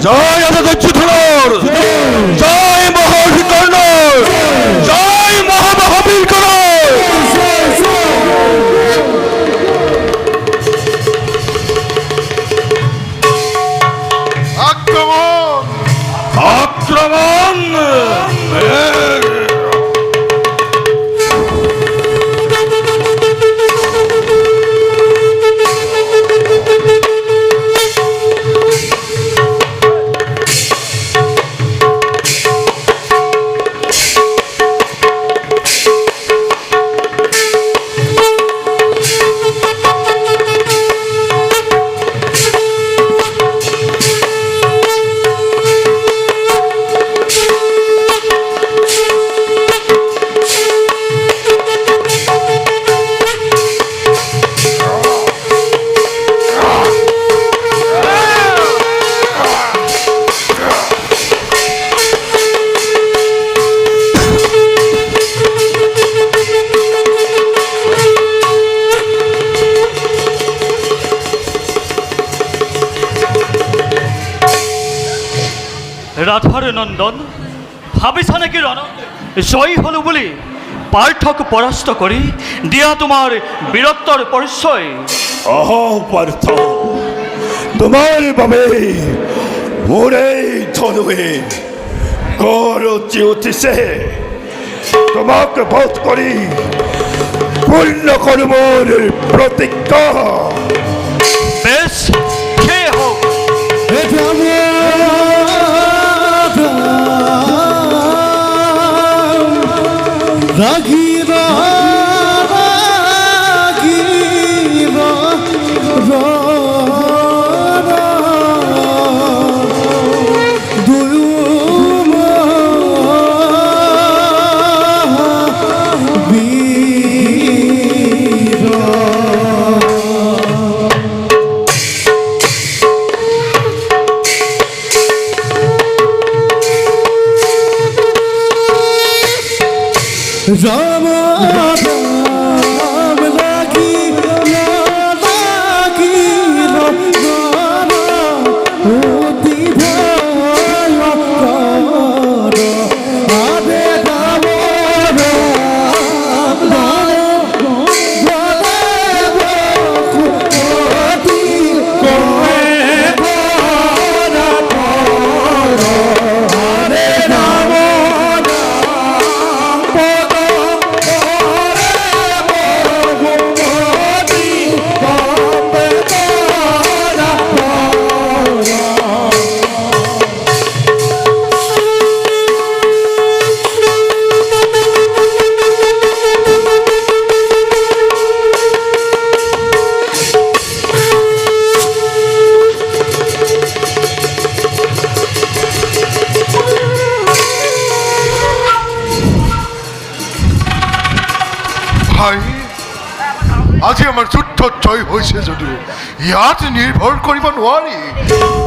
জয় দুর্যোধন, জয় মহর্ষি কর্ণ, জয় মহামহাবীর কর্ণ। আক্রমণ আক্রমণ। রাধার নন্দন ভাবিছা নাকি রণাঙ্গনে জয়ী হল বলে পার্থক পরাস্ত করি দিয়া তোমার বীরত্বর পরিচয়। পার্থ, তোমার বাবে মোরে ধনুয়ে গরজি উঠিছে। তোমাকে বধ করি পূর্ণ কর্মর প্রতিজ্ঞা। বেশ, সে হোক। রাগিরা রাম রাম লাগি লাগি অতি ভয় কর আবে রাম ভাই, আজি আমার যুদ্ধ জয় হয়েছে যদিও ইয়াত নির্ভর করিব নোৱাৰি,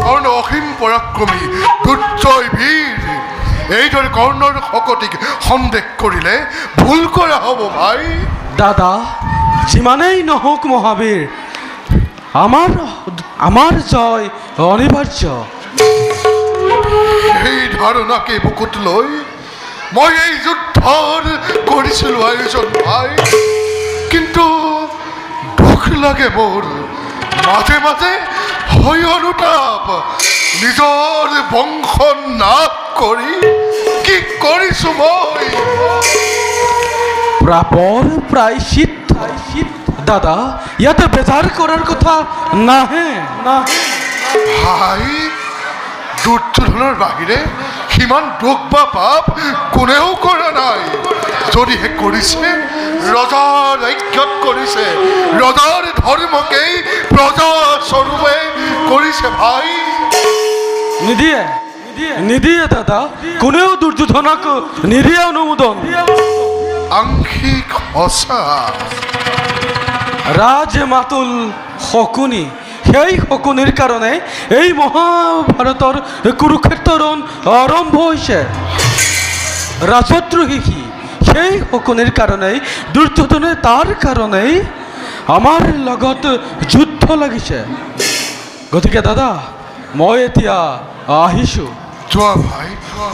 কারণ অসীম পরাক্রমী দুর্জয় বীর এইদরে কর্ণর শকতিক সন্দেহ করিলে ভুল করা হব ভাই। দাদা, যিমানেই নহওক মহাবীর, আমার জয় অনিবার্য। এই ধারণাকে বুকুত লৈ মই এই যুদ্ধৰ কৰিছিলো আয়োজন ভাই, কিন্তু দুখ লাগে মোৰ মাঝে মাঝে হয় অনুতাপ। নিজৰ বংশ নাশ কৰি কি কৰিছো মই। প্রাপর প্রায়শ্চিত দাদা, ইয়াতে বেজার করার কথা নাহে না। ভাই, দুর্যোধনের বাহিরে সিমান দুখ বা পাপ কোনেও কৰা নাই। যদিহে কৰিছে ৰজাৰ ঐক্যত কৰিছে, ৰজাৰ ধৰ্মকেই প্ৰজা স্বৰূপে কৰিছে ভাই। নিদিয়ে নিদিয়ে দাদা, কোনেও দুর্যোধনক নিদিয়ে অনুমোদন। আংশিক সঁচা। রাজ মাতুল শকুনি, সেই শকুনিৰ কাৰণে এই মহাভাৰতৰ কুৰুক্ষেত্ৰৰ আৰম্ভ হৈছে। ৰাজদ্ৰোহী সেই শকুনিৰ কাৰণেই দুৰ্যোধনে তাৰ কাৰণেই আমাৰ লগত যুদ্ধ লাগিছে। গতিকে দাদা, মই এতিয়া আহিছোঁ। যোৱা ভাই যোৱা।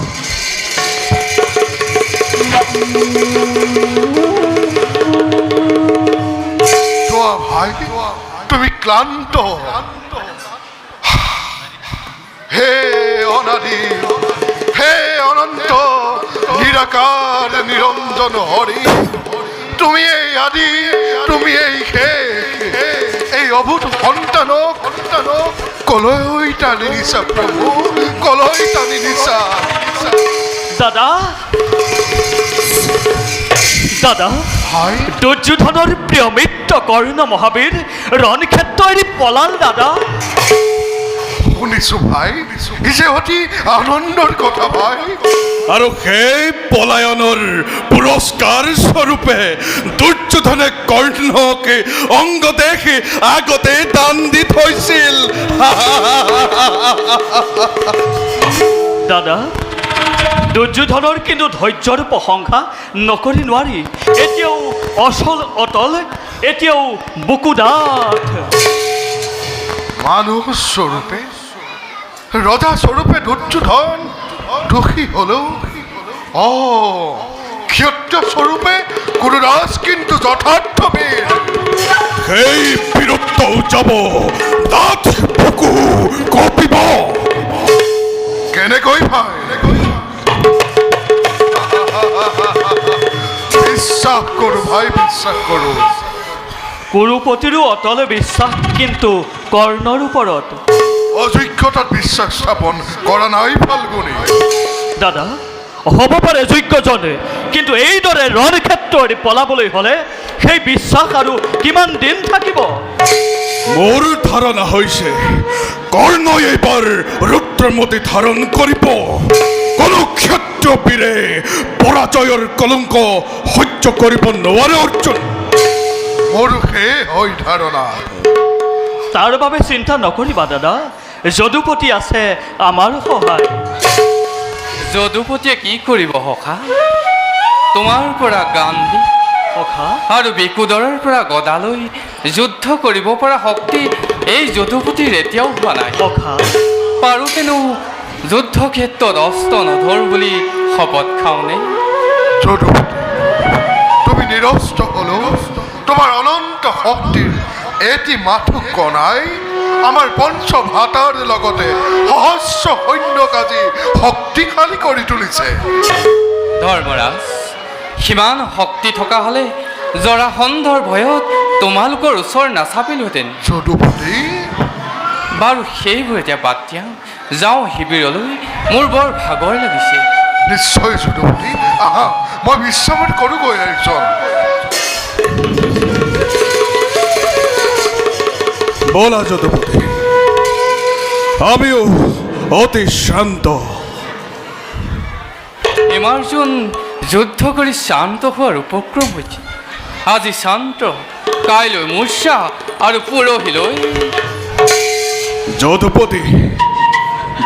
যোৱা ভাই তুমি ক্লান্ত। হে অনাদি, হে অনন্ত নিরাকার নিরঞ্জন হরি, তুমি এই আদি, তুমি এই শেষ, এই অভূত সন্তানক কলৈ টানি নিছা প্ৰভু, কলৈ টানি নিছা। দাদা দাদা ভাই দুৰ্যোধনৰ প্ৰিয় মিত্ৰ কৰ্ণ মহাবীৰ ৰণক্ষেত্ৰ এৰি পলাল দাদা। শুনিছো ভাই, ই যে অতি আনন্দৰ কথা ভাই। আৰু সেই পলায়নৰ পুৰস্কাৰ স্বৰূপে দুৰ্যোধনে কৰ্ণক অংগদেশ আগতে দান দি থৈছিল। দাদা দুৰ্যোধনৰ কিন্তু ধৈৰ্যৰ প্ৰশংসা নকৰি নোৱাৰি। এতিয়াও অচল অটল, এতিয়াও বুকু ডাঠ। মানুহ স্বৰূপে, ৰজা স্বৰূপে দুৰ্যোধন দোষী হলেও ক্ষত্ৰিয় স্বৰূপে গুৰুৰাজ কিন্তু যথাৰ্থ বীৰ। সেই বীৰত্বও যাব, তাত বুকু কঁপিব। কেনেকৈ ভাই? বিশ্বাস কৰো ভাই, বিশ্বাস কৰো। কুৰুপতিৰো অটল বিশ্বাস কিন্তু কৰ্ণৰ ওপৰত। অযোগ্যতাত বিশ্বাস স্থাপন কৰা নাই ফাল্গুনী। দাদা হ'ব পাৰে যোগ্যজনে, কিন্তু এইদৰে ৰণক্ষেত্ৰ এৰি পলাবলৈ হ'লে সেই বিশ্বাস আৰু কিমান দিন থাকিব? মোৰ ধাৰণা হৈছে কৰ্ণই এইবাৰ ৰুদ্ৰমতি ধাৰণ কৰিব। কোনো ক্ষত্ৰিয় বীৰে পৰাজয়ৰ কলংক সহ্য কৰিব নোৱাৰে অৰ্জুন। মোৰো সেই হয় ধাৰণা। তাৰ বাবে চিন্তা নকৰিবা দাদা, যদুপতি আছে আমাৰ সহায়। যদুপতিয়ে কি কৰিব সখা? তোমাৰ পৰা গান্ধী সখা আৰু বিকুদৰৰ পৰা গদালৈ যুদ্ধ কৰিব পৰা শক্তি এই যদুপতিৰ এতিয়াও হোৱা নাই। সখা পাৰোতেনো যুদ্ধক্ষেত্ৰত অস্ত্ৰ নধৰ বুলি শপত খাওঁনে? যদুপতি, তুমি নিৰস্ত্ৰ হলেও তোমাৰ অনন্ত শক্তিৰ এটি মাথো কণাই আমাৰ পঞ্চভাতাৰ লগতে সহস্ৰ সৈন্যক আজি শক্তিশালী কৰি তুলিছে। ধৰ্মৰাজ, সিমান শক্তি থকা হ'লে জৰাসন্ধৰ ভয়ত তোমালোকৰ ওচৰ নাচাপিলোহেঁতেন। যদুপতি, বাৰু সেইবোৰ এতিয়া বাদ দিয়া, যাওঁ শিবিৰলৈ, মোৰ বৰ ভাগৰ লাগিছে। নিশ্চয় যদুপতি, আহা মই বিশ্ৰামত কৰোগৈ একজন। বলা যদুপতি, আমিও অতি শান্ত। হিমাৰ্জুন যুদ্ধ কৰি শান্ত হোৱাৰ উপক্ৰম হৈছে। আজি শান্ত, কাইলৈ মূৰ্ছা আৰু পৰহিলৈ যদুপতি,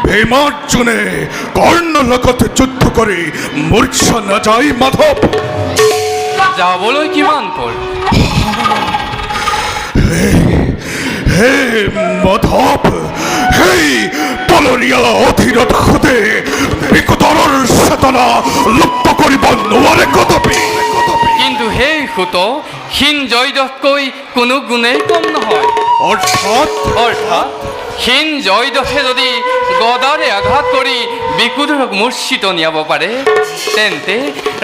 ভীমাৰ্জুনে কৰ্ণৰ লগত যুদ্ধ কৰি মূৰ্ছা নাযায় মাধৱ। যাবলৈ কিমান পৰ? হে মাধৱ, সেই পলৰীয়া অধীৰত সুতে বিকুদৰৰ চেতনা লুপ্ত কৰিব নোৱাৰে কদাপি। কিন্তু সেই সুত হীন জয়দতকৈ কোনো গুণেই কম নহয়। অৰ্থাৎ হীন জয়দহে যদি গদাৰে আঘাত কৰি বিকুদৰক মূৰ্ছিত নিয়াব পাৰে, তেন্তে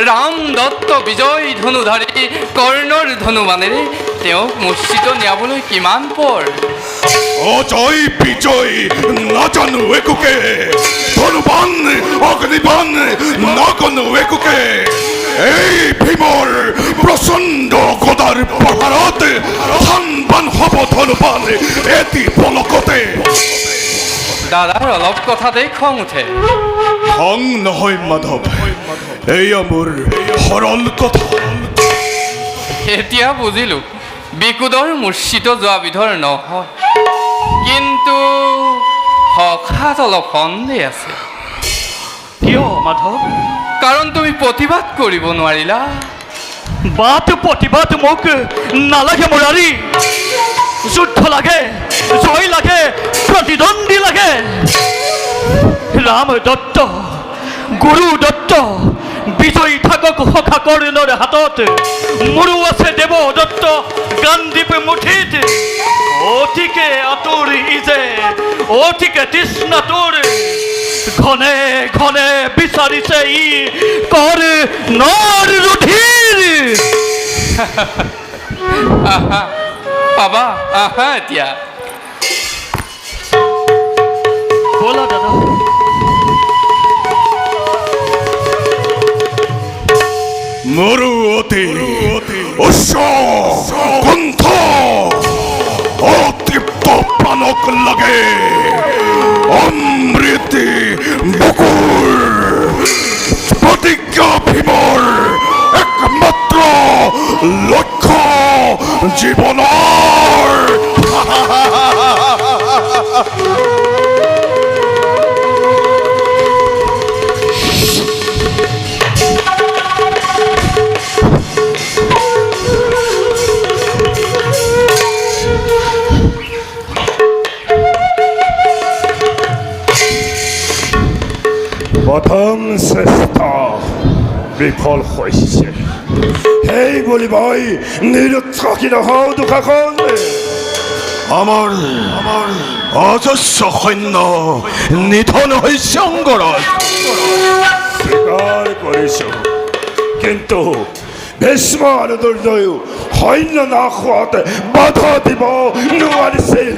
ৰাম দত্ত বিজয় ধনুধাৰী কৰ্ণৰ ধনুমানেৰে তেওঁক মূৰ্ছিত নিয়াবলৈ কিমান পৰ? অজয় বিজয় নাজানো একোকে, ধনুবান অগ্নিবান নাজানো একোকে। এই ভীমৰ প্ৰচণ্ড গদাৰ প্ৰহাৰত সন্মান হ'ব ধনুবান এটি পলকতে। দাদাৰ অলপ কথাতেই খং উঠে। খং নহয় মাধৱ, এয়া মোৰ সৰল কথা। এতিয়া বুজিলোঁ বিকুদৰ মূৰ্ছিত যোৱা বিধৰ নহয়, কিন্তু সখাত অলপ সন্দেহ আছে। কিয় মাধৱ? কাৰণ তুমি প্ৰতিবাদ কৰিব নোৱাৰিলা। বাট প্ৰতিবাদ মোক নালাগে মুৰাৰী। যুদ্ধ লাগে, জয় লাগে, প্ৰতিদ্বন্দ্বী লাগে। রাম দত্ত গুৰু দত্ত বিজয়ী থাকক সখা কৰ্ণৰ হাতত মোৰো আছে দেৱ দত্ত গান্ধীপ মুঠিত অতিকে আতুৰ ইজে অতিকে তৃষ্ণ তোৰ ঘনে ঘনে বিচাৰিছে ই কৰ নৰ ৰুধিৰ আহা পাবা আহা এতিয়া ব'লা দাদা মরুতি উৎস কণ্ঠ অতৃপ্ত প্রাণক লাগে অমৃতি বুকুর প্রতিজ্ঞা ভীমর একমাত্র লক্ষ্য জীবনের প্রথম চেষ্টা বিফল হৈছে সেই বুলি মই নিৰুৎসাহী নহওঁ দুখাখন আমার অজস্র সৈন্য নিধন হৈছে অংগরাজ স্বীকাৰ কৰিছোঁ কিন্তু ভীষ্ম আৰু দুৰ্জয়ো সৈন্য নাশ হোৱাতে বাধা দিব নোৱাৰিছিল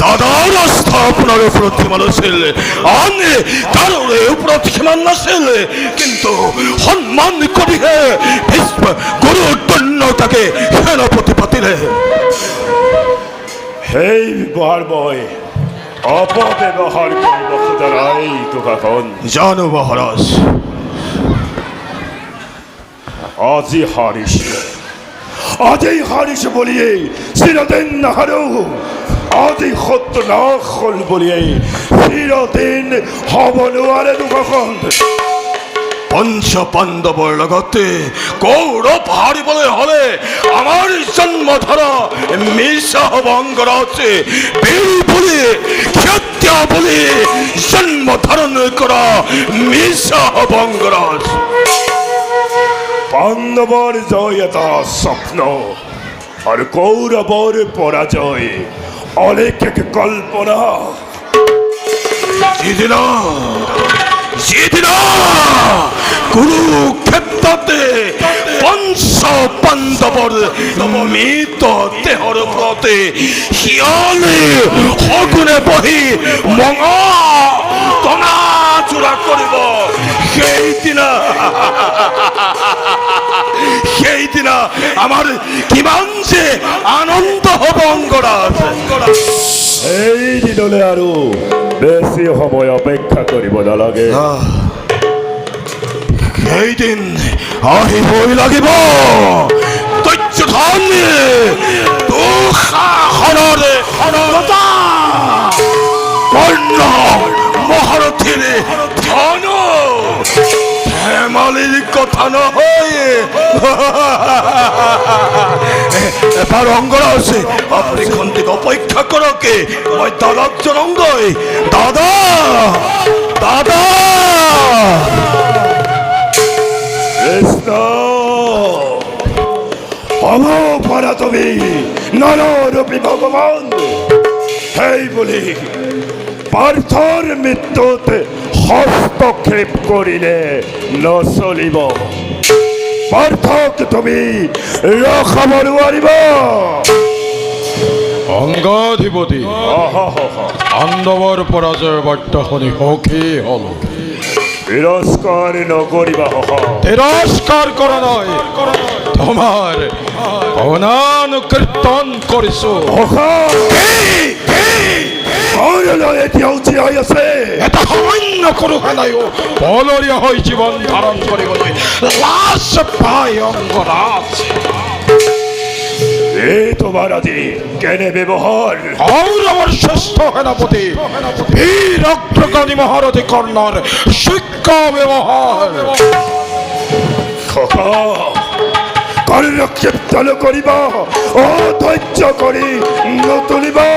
দাদাৰ আস্থা আপোনাৰ ওপৰত কিমান আছিল আনে কাৰোৰে ওপৰত কিমান নাছিল কিন্তু সন্মান কৰিহে ভীষ্ম গুৰুত্বন্য তাকে সেনাপতি পাতিলে সেই ব্যৱহাৰ মই অপব্যৱহাৰ কৰিব খোজা নাই দুখাখন জানো মহারাজ আজি হাৰিছোঁ বুলিয়েই চিৰদিন নাহাৰো আজি সত্য নাশ হ'ল বুলিয়েই চিৰদিন হ'ব নোৱাৰে দুখাখন পঞ্চ পাণ্ডৱৰ লগতে কৌৰৱ হাৰিবলৈ হলে আমাৰ জন্ম ধৰা মিছা হব অংগৰাজ বীৰ বুলি ক্ষত্ৰিয় বুলি জন্ম ধাৰণ কৰা মিছা হব অংগৰাজ পাণ্ডৱৰ জয় এটা স্বপ্ন আৰু কৌৰৱৰ পৰাজয় অলৌকিক কল্পনা যিদিনা কুৰুক্ষেত্ৰতে পঞ্চ পাণ্ডৱৰ মৃত দেহৰ ওপৰতে শিয়ালে সগুণে বহি মঙা টনা চোৰা কৰিব সেইদিনা আমাৰ কিমান যে আনন্দ হ'ব অংগৰাজ এই দিনলৈ আৰু বেছি সময় অপেক্ষা কৰিব নালাগে সেইদিন আহিবই লাগিব তৈৰ্যধন দুঃশাসনৰে কৰ্ণ মহাৰথীৰ ধন ধেমালিৰ কথা নহয় এবাৰ অংগৰাজ আপুনি খন্তেক অপেক্ষা কৰকে মই দাদাক জনাওঁগৈ দাদা কৃষ্ণ হ'ব পাৰা তুমি নৰৰূপী ভগৱান সেই বুলি পাৰ্থৰ মৃত্যুত হস্তক্ষেপ কৰিলে নচলিব পাৰ্থক তুমি ৰখাব নোৱাৰিবা অংগাধিপতি পাণ্ডৱৰ পৰাজয়ৰ বাৰ্তা শুনি সুখী হল তিৰস্কাৰ নকৰিবা তিৰস্কাৰ কৰা নাই তোমাৰ গুণানুকীৰ্তন কৰিছো এতিয়াও জীয়াই আছে এটা সামান্য কৰোহে নাইও বলৰীয়া হৈ জীৱন ধাৰণ কৰিবলৈ লাজ পাই অংগৰাজ এই তোমাৰ আজি কেনে ব্যৱহাৰ কৌৰৱৰ শ্ৰেষ্ঠ সেনাপতি বীৰ অগ্ৰগণী মহাৰথী কৰ্ণৰ যোগ্য ব্যৱহাৰ কৰ্ণক্ষেপ্ত নকৰিবা অধৈৰ্য কৰি নতুলিবা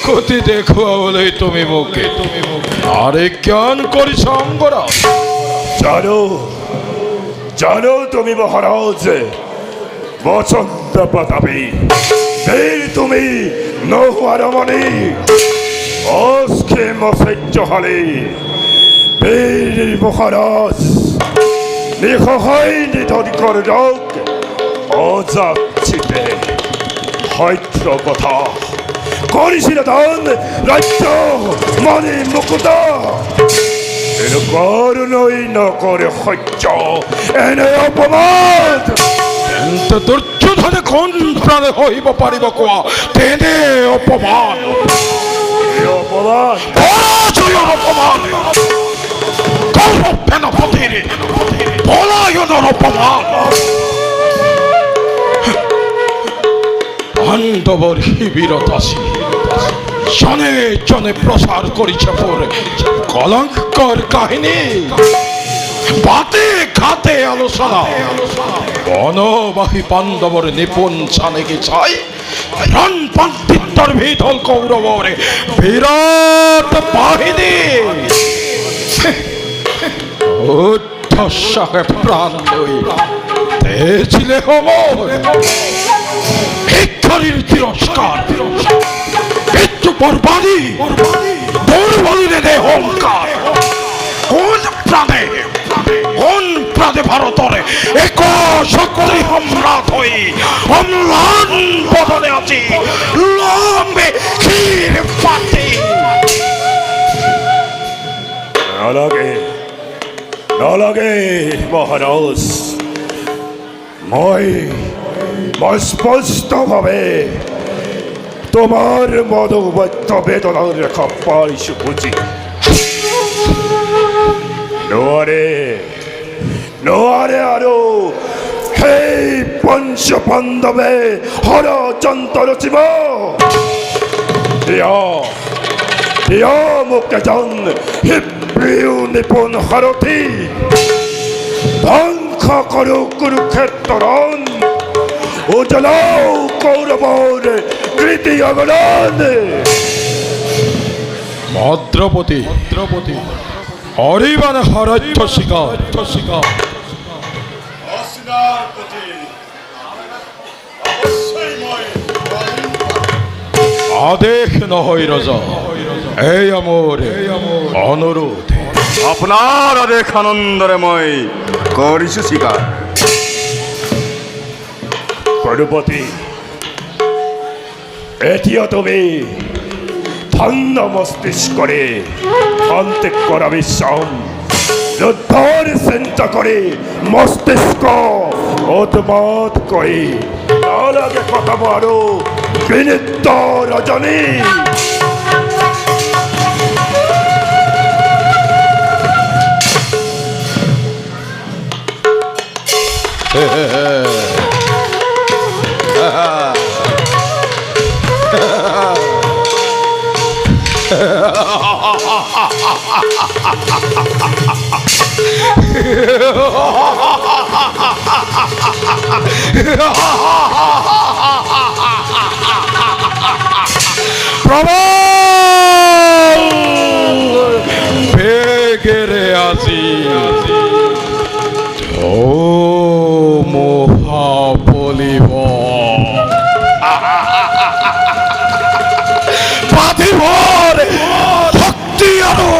ক্ষতি দেখুয়া বলেই তুমি মুখে আরে জ্ঞান করিস অঙ্গরাজ। জানো জানো তুমি মহারাজ বসন্ত প্রতাপী বীর তুমি নৌয়ারমণি অস্কিম সহ্যহালে বীর মহারাজ নিহয় নিধন কর রোগ অযাচিতে হয়ত্র কথা করিছিল দান রাজ্য মনে মুকুত করুণই নকরে সহ্য এনে অপমান কিন্তু দুর্যোধনে কোন প্রাণে হইব পারিব কোয়া তেনে অপমান অপমান পরাজয়ের অপমান কৌরব সেনাপতির পলায়নের অপমান পাণ্ডবর শিবিরতাসী জনে জনে প্রসার করিছে পরে কলঙ্কর কাহিনী বাতে খাতে আলোচনা বনবাহী পাণ্ডবর নিপুণ ছানেকে চাই রণ পাণ্ডিত্যর ভিতল কৌরবরে বিরাট বাহিনী উদ্ধসাহে প্রাণ লই তেছিলে হোমর ভিক্ষারীর তিরস্কার মৃত্যু বরবাদী দুর্বলীরে দেহ অহংকার কোন প্রাণে ভারতরে এক শক্তি সম্রাট হই অম্লান বদনে আছি লম্বে ক্ষীর পাতি নালাগে মহারাজ মই স্পষ্টভাৱে তোমাৰ মনোবদ্ধ বেদনাৰ ৰেখা পাইছো বুজি নোৱাৰে আৰু সেই পঞ্চ পাণ্ডৱে ষড়যন্ত্ৰ ৰচিব দিয়া মোক এজন হিব্ৰীয় নিপুণ সাৰথী ধ্বংস কৰো কুৰুক্ষেত্ৰৰ উজ্বলাও কৌৰৱৰ কৃতি অৱদান ভদ্রপতি হরিবান হরাধ্য শিকার আদেশ নহয় রজা এই আমার অনুরোধ আপনার আদেশ আনন্দরে মই কৰিছো স্বীকাৰ কৰপতি এতিয়া তুমি ঠান্ডা মস্তিষ্করে অন্তে করা বিশ্বাম যুদ্ধর চিন্তা করে মস্তিষ্ক উদ্মাদ করে নালাগে কথা বড় বিনিত রজনী বেগেরে আজি ও মহা বলিব পাথিবর শক্তি আরো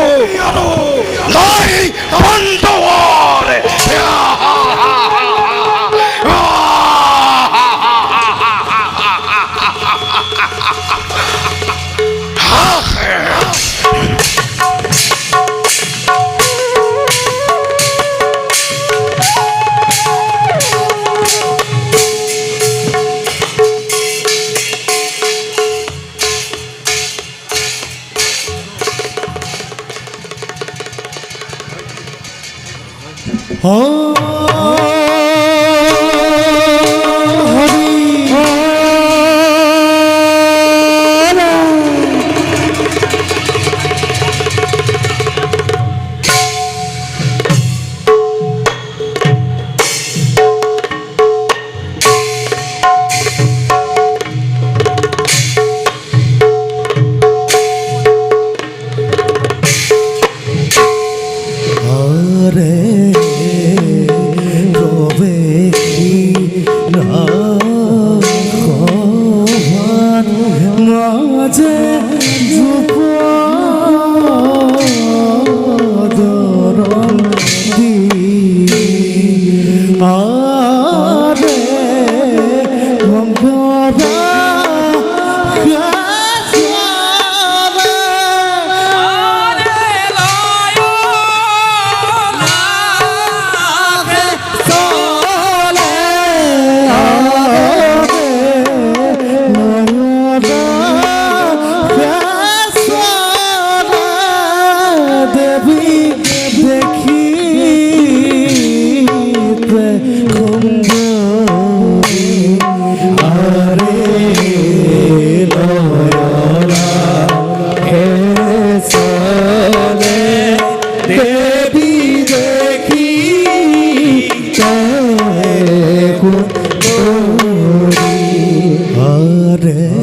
নাই পাণ্ডবর দেখিতে সুন্দরী আরে নয়না হে চলে দেবী দেখি সুন্দরী আরে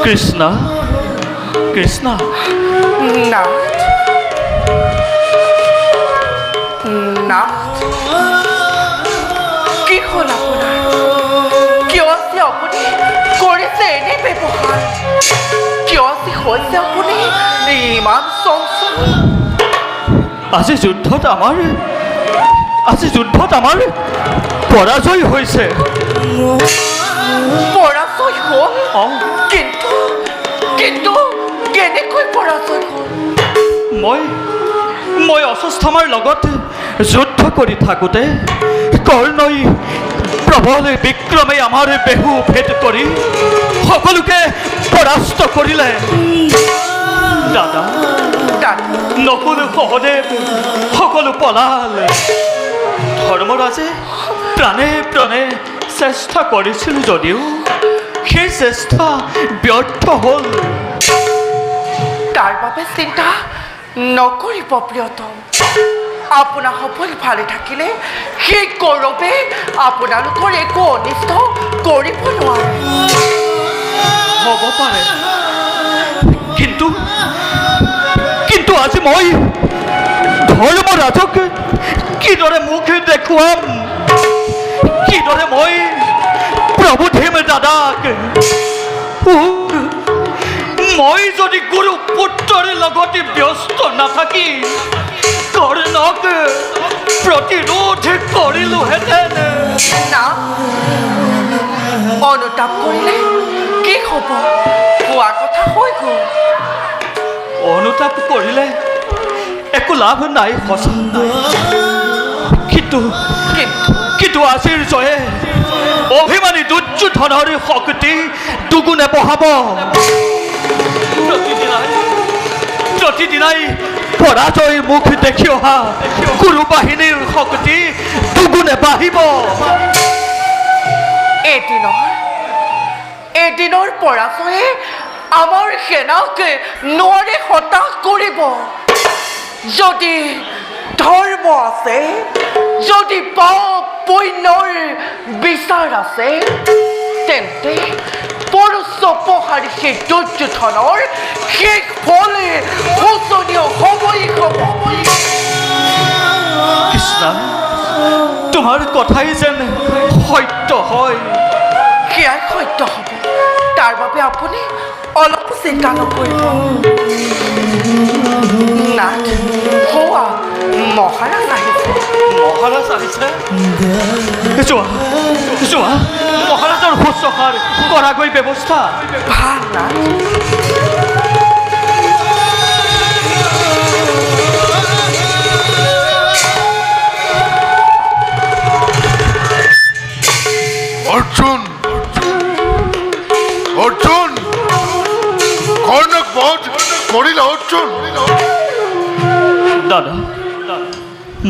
কৃষ্ণা কৃষ্ণা নাথ নাথ কি হল আপোনাৰ কিয় যে আপুনি কৰিছে এনে ব্যৱহাৰ কিয় যে হৈছে আপুনি ইমান চঞ্চল আজি যুদ্ধত আমাৰ পৰাজয় হৈছে পৰাজয় হ'ল কিন্তু কিন্তু কেনেকৈ পৰাজয় হ'ল মই অশ্বত্থামাৰ লগত যুদ্ধ কৰি থাকোঁতে কৰ্ণই প্ৰবল বিক্ৰমে আমাৰ বেহু ভেদ কৰি সকলোকে পৰাস্ত কৰিলে দাদা নকুল সহদেৱ সকলো পলাল ধৰ্মৰাজে প্ৰাণে প্ৰাণে চেষ্টা কৰিছিল যদিও সেই চেষ্টা ব্যৰ্থ হ'ল তাৰ বাবে চিন্তা নকৰিব প্ৰিয়তম আপোনাৰ সফল ভালে থাকিলে সেই কৌৰৱে আপোনালোকৰ একো অনিষ্ট কৰিব নোৱাৰে হ'ব পাৰে কিন্তু আজি মই ধৰ্মৰাজক কিদৰে মুখ দেখুৱাম কিদৰে মই প্ৰভুধিম দাদাক মই যদি গুৰু পুত্ৰৰ লগতে ব্যস্ত নাথাকি কৰ্ণক প্ৰতিৰোধ কৰিলোহেঁতেন না অনুতাপ কৰিলে কি হ'ব কোৱা কথা হৈ গ'ল অনুতাপ কৰিলে একো লাভ নাই সঁচা কিন্তু আজিৰ জয়ে অভিমানী দুৰ্যোধনৰ শক্তি দুগুণে বঢ়াব প্ৰতিদিনাই পৰাজয় মুখ দেখি অহা গুৰু বাহিনীৰ শক্তি দুগুণে বাঢ়িব এদিনৰ পৰাজয়ে আমাৰ সেনাক নোৱাৰে হতাশ কৰিব যদি ধৰ্ম আছে যদি পাপ পুণ্যৰ বিচাৰ আছে তেন্তে পৰস্পৰহাৰী সেই দুৰ্যোধনৰ শেষ ফলে শোচনীয় হ'বই হ'ব কৃষ্ণ তোমাৰ কথাই যেন সত্য হয় সেয়াই সত্য হ'ব তাৰ বাবে আপুনি অলপ চিন্তা নকৰিব নাথ হোৱা মহাৰাজ আহিছে যোৱা মহাৰাজৰ শুশ্ৰূষাৰ কৰাগৈ ব্যৱস্থা ভাল নাথ অৰ্জুন দাদা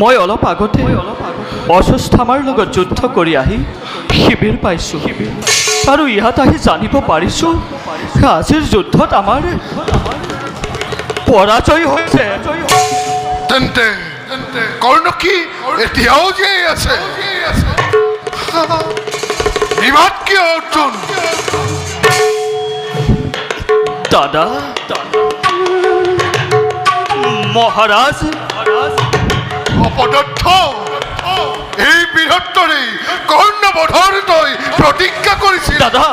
মই অলপ আগতে অশ্বস্থামাৰ লগত যুদ্ধ কৰি আহি শিবিৰ পাইছোঁ আৰু ইয়াত আহি জানিব পাৰিছোঁ আজিৰ যুদ্ধত আমাৰ পৰাজয় হৈছে। তেন্তে কৰ্ণ কি এতিয়াও জীয়াই আছে? নিমাত কিয় অৰ্জুন? দাদা মহাৰাজ অপদৰ্থ এই বীৰত্বৰে কৰ্ণবধৰ তই প্ৰতিজ্ঞা কৰিছিল। দাদা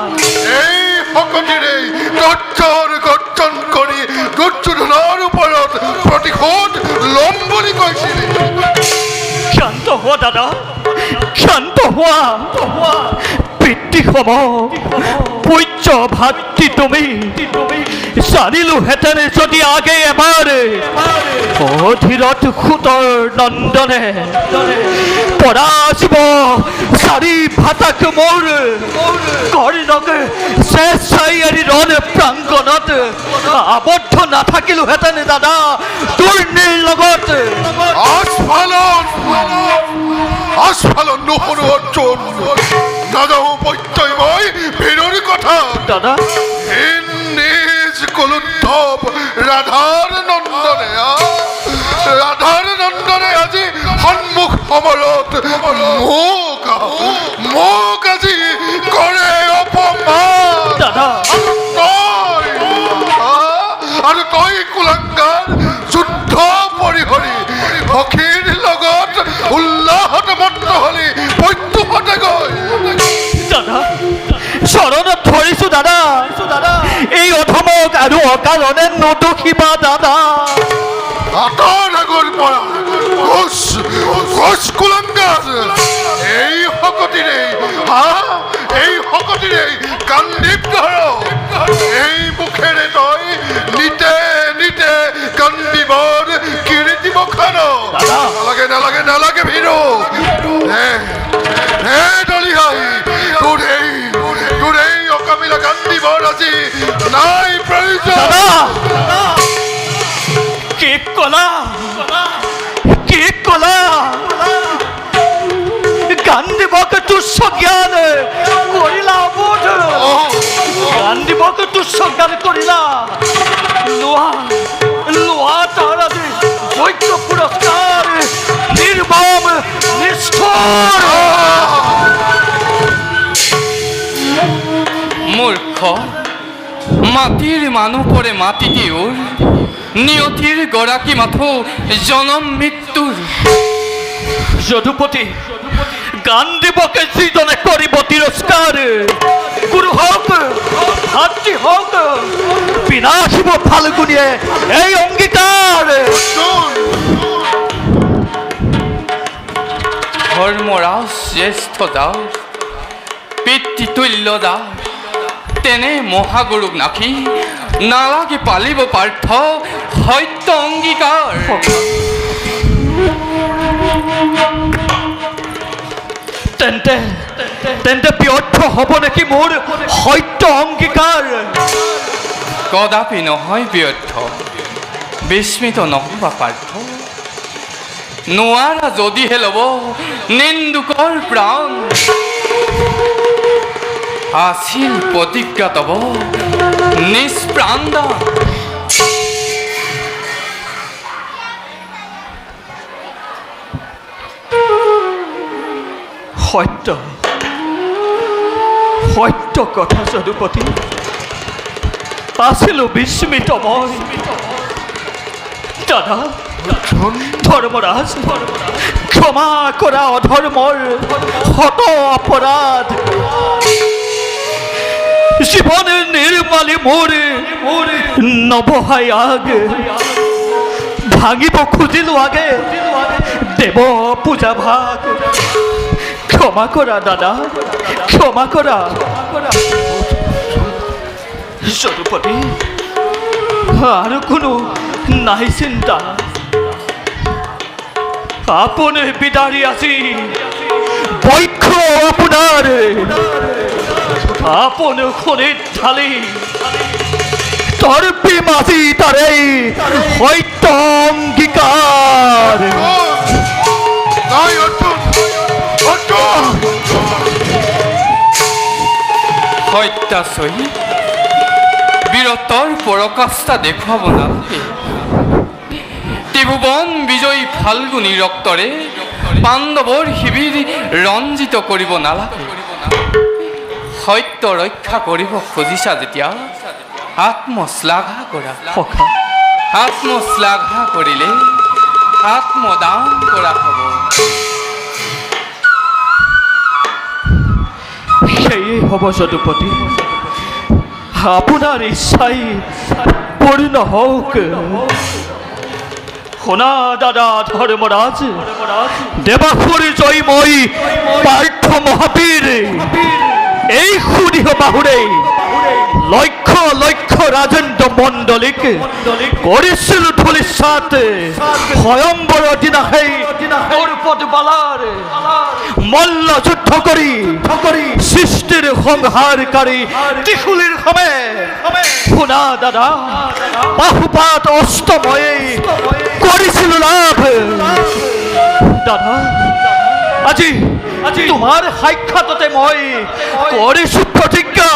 এই শকতিৰে গৰ্জন গৰ্জন কৰি দুৰ্যোধনৰ ওপৰত প্ৰতিশোধ ল'ম বুলি কৈছিলি। শান্ত হোৱা দাদা, শান্ত হোৱা। পিতৃসম পূজ্য ভাতৃ তুমি জানিলোহেঁতেন যদি আগে এবাৰ অধীৰত সুতৰ নন্দনে পৰাজিব চাৰি ভাতাক মোৰ কৰ্ণক স্বেচ্ছাই ৰণ প্ৰাংগণত আবদ্ধ নাথাকিলোহেঁতেন দাদা দুৰ্নীৰ লগত। আস্ফালন নুশুনো অৰ্জুন, নাযাওঁ প্ৰত্যয় মই ভীৰৰ কথা। দাদা নিজ কুলুদ্ধৱ ৰাধাৰ নন্দনে আজি সন্মুখ সমৰত মোক আজি কৰে অপমান। দাদা আৰু তই কুলাংগাৰ যুদ্ধ পৰিহৰি সখীৰ লগত উল্লাহত মত্ত হলি প্ৰত্যুষতে গৈ। দাদা চৰণত ধৰিছো দাদা, এই অধমক আৰু অকাৰণে নদোষিবা দাদা। আঁতৰ আগৰ পৰা কুলাংগাৰ এই শকতিৰে কান্দিব ধৰ। এই মুখেৰে তই নিতে নিতে কান্দিবৰ কিৰিটিব খান। নালাগে ভীৰু দলিহাই তোৰ এই অকামিলা কান্দিবৰ আজি নাই প্ৰয়োজন। কি কলা কান্দিবকে তুচ্ছ জ্ঞান কৰিলা বোধ, কান্দিবকে তুচ্ছ জ্ঞান কৰিলা। লোৱা তাৰ আজি যোগ্য পুৰস্কাৰ নিৰ্মম নিষ্ঠুৰ। মূৰ্খ মাটিৰ মানুহ পৰে মাটিতে ওৰ, নিয়তিৰ গৰাকী মাথো জনম মৃত্যুৰ। যদুপতি গান্ধীবকে যিজনে কৰিব তিৰস্কাৰ, গুৰু হওক ভাতৃ হওক বিনাশিব ফাল্গুনিয়ে এই অংগীকাৰ। ধৰ্মৰাজ জ্যেষ্ঠ দাস পিতৃতুল্য দাস, তেনে মহাগুৰুক নাখি নালাগে পালিব পাৰ্থ সত্য অংগীকাৰ। তেন্তে ব্যৰ্থ হ'ব নেকি মোৰ সত্য অংগীকাৰ? কদাপি নহয় ব্যৰ্থ, বিস্মিত নহবা পাৰ্থ। নোৱাৰা যদিহে ল'ব নিন্দুকৰ প্ৰাণ, আছিল প্ৰতিজ্ঞা তব নিষ্প্ৰাণ দান। সত্য কথা যদুপতি, আছিলো বিস্মিত মই। দাদা ধৰ্মৰাজ ক্ষমা কৰা অধৰ্মৰ শত অপৰাধ। জীৱনে নিৰ্মালি মোৰ নবহাই আগ, ভাঙিব খুজিলো আগে দেৱ পূজা ভাগ। ক্ষমা কৰা দাদা, ক্ষমা কৰা। যদুপতি আৰু কোনো নাই চিন্তা, আপুনি বিদাৰি আজি বৈক্ষ আপোনাৰ, আপুনি শৰীৰ ঢালি তর্পি মাঝি তারে হয়তো অঙ্গীকার নাই অর্জুন অর্জুন সত্যাসই বীরত্বর পরকাষ্ঠা দেখুৱাব নালাগে ত্ৰিভুৱন বিজয়ী ফাল্গুনী ৰক্তৰে পাণ্ডৱৰ শিবিৰ ৰঞ্জিত কৰিব নালাগে সত্য ৰক্ষা কৰিব খুজিছা যেতিয়া আত্মশ্লাঘা কৰা সখা আত্মশ্লাঘা কৰিলে আত্মদান কৰা হ'ব সেয়ে হ'ব যদুপতি আপোনাৰ ইচ্ছাই পূৰ্ণ হওক শুনা দাদা ধৰ্মৰাজ দেৱাসুৰ জয়ময় পাৰ্থ মহাবীৰ এই সুদীহ বাহুৰে লক্ষ লক্ষ ৰাজেন্দ্ৰ মণ্ডলীক কৰিছিল ধূলিসাৎ স্বয়ম্বৰ দিনাহে পদবালাৰ মল্ল যুদ্ধ কৰি সৃষ্টিৰ সংহাৰকাৰী ত্ৰিশূলীৰ সমে শুনা দাদা বাহুপাত অস্তময়ে কৰিছিল লাভ দাদা আজি তোমাৰ সাক্ষাততে মই কৰিছো প্ৰতিজ্ঞা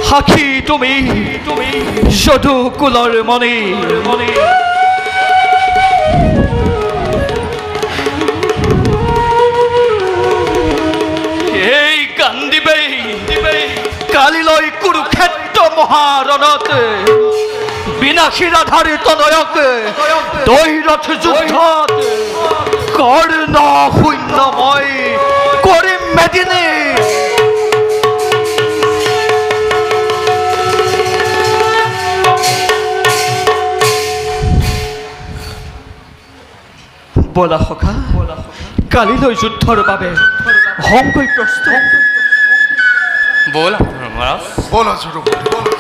সাক্ষী তুমি যদুকুলৰ মণি এই গান্ধীবে কালিলৈ কুৰুক্ষেত্ৰ মহাৰণত বিনাশী ৰাধাৰ তনয়ক দৈৰথ যুদ্ধত কৰ্ণ শূন্যময় কৰিম মেদিনী বলা সখা কালিলৈ যুদ্ধৰ বাবে সংগৈ প্ৰস্তুত ব'লা ধৰ্মৰাজ বলা যদুপতি বলা